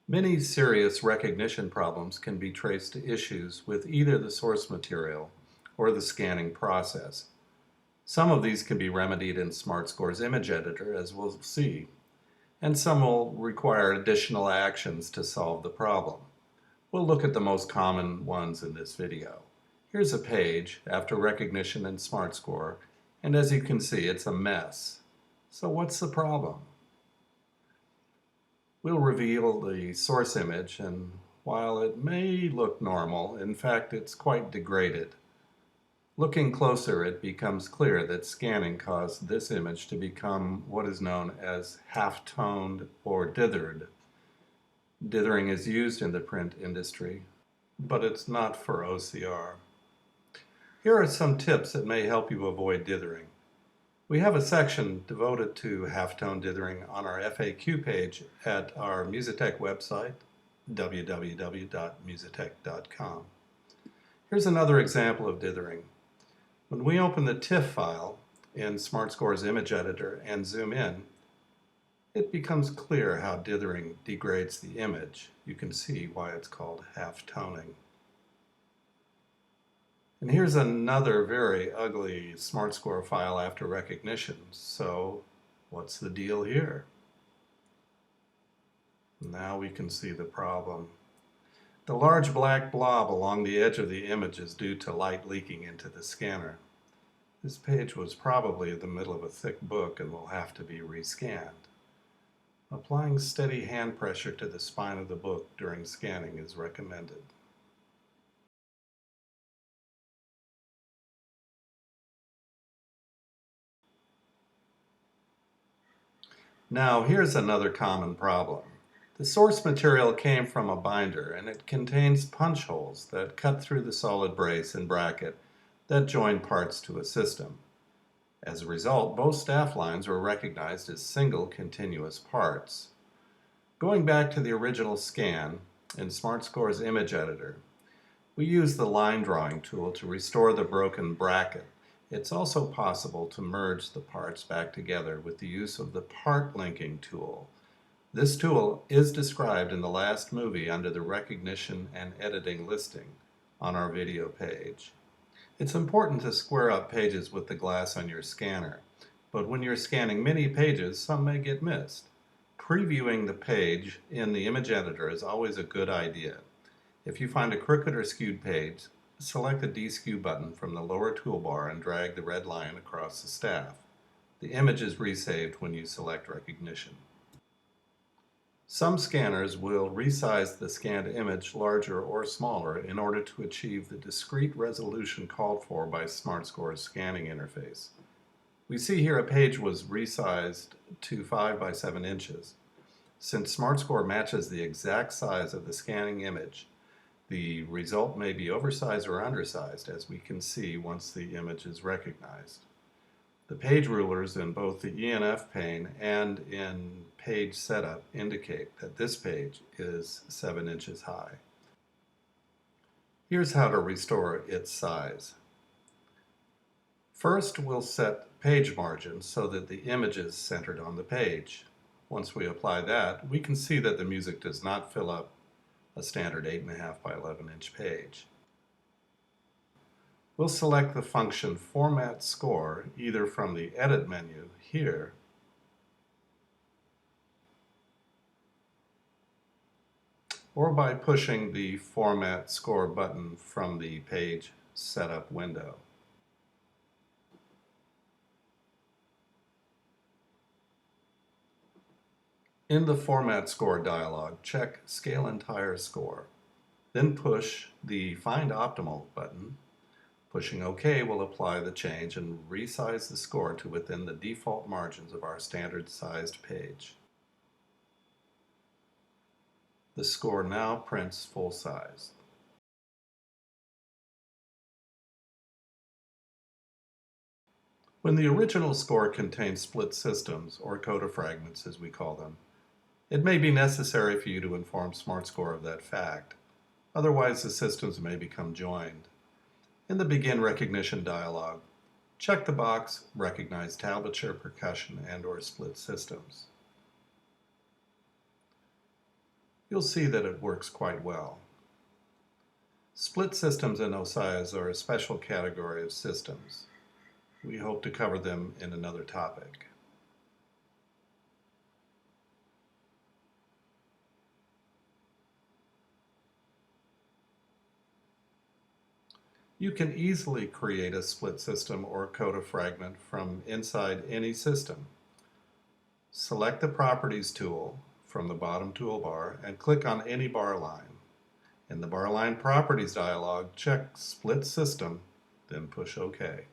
Many serious recognition problems can be traced to issues with either the source material or the scanning process. Some of these can be remedied in SmartScore's image editor, as we'll see, and some will require additional actions to solve the problem. We'll look at the most common ones in this video. Here's a page after recognition in SmartScore, and as you can see, it's a mess. So what's the problem? We'll reveal the source image, and while it may look normal, in fact it's quite degraded. Looking closer, it becomes clear that scanning caused this image to become what is known as half-toned or dithered. Dithering is used in the print industry, but it's not for OCR. Here are some tips that may help you avoid dithering. We have a section devoted to halftone dithering on our FAQ page at our Musitech website, www.musitech.com. Here's another example of dithering. When we open the TIFF file in SmartScore's image editor and zoom in, it becomes clear how dithering degrades the image. You can see why it's called half-toning. And here's another very ugly SmartScore file after recognition. So what's the deal here? Now we can see the problem. The large black blob along the edge of the image is due to light leaking into the scanner. This page was probably in the middle of a thick book and will have to be rescanned. Applying steady hand pressure to the spine of the book during scanning is recommended. Now here's another common problem. The source material came from a binder and it contains punch holes that cut through the solid brace and bracket that join parts to a system. As a result, both staff lines were recognized as single continuous parts. Going back to the original scan in SmartScore's image editor, we use the line drawing tool to restore the broken bracket. It's also possible to merge the parts back together with the use of the part linking tool. This tool is described in the last movie under the recognition and editing listing on our video page. It's important to square up pages with the glass on your scanner, but when you're scanning many pages, some may get missed. Previewing the page in the image editor is always a good idea. If you find a crooked or skewed page, select the deskew button from the lower toolbar and drag the red line across the staff. The image is resaved when you select recognition. Some scanners will resize the scanned image larger or smaller in order to achieve the discrete resolution called for by SmartScore's scanning interface. We see here a page was resized to 5 by 7 inches. Since SmartScore matches the exact size of the scanning image, the result may be oversized or undersized, as we can see once the image is recognized. The page rulers in both the ENF pane and in page setup indicate that this page is 7 inches high. Here's how to restore its size. First, we'll set page margins so that the image is centered on the page. Once we apply that, we can see that the music does not fill up a standard 8.5 by 11 inch page. We'll select the function Format Score either from the Edit menu here or by pushing the Format Score button from the Page Setup window. In the Format Score dialog, check Scale Entire Score. Then push the Find Optimal button. Pushing OK will apply the change and resize the score to within the default margins of our standard sized page. The score now prints full size. When the original score contains split systems, or coda fragments as we call them, it may be necessary for you to inform SmartScore of that fact. Otherwise, the systems may become joined. In the Begin Recognition dialog, check the box Recognize Tablature, Percussion, and/or Split Systems. You'll see that it works quite well. Split systems in OSIs are a special category of systems. We hope to cover them in another topic. You can easily create a split system or coda fragment from inside any system. Select the Properties tool from the bottom toolbar and click on any bar line. In the Bar Line Properties dialog, check Split System, then push OK.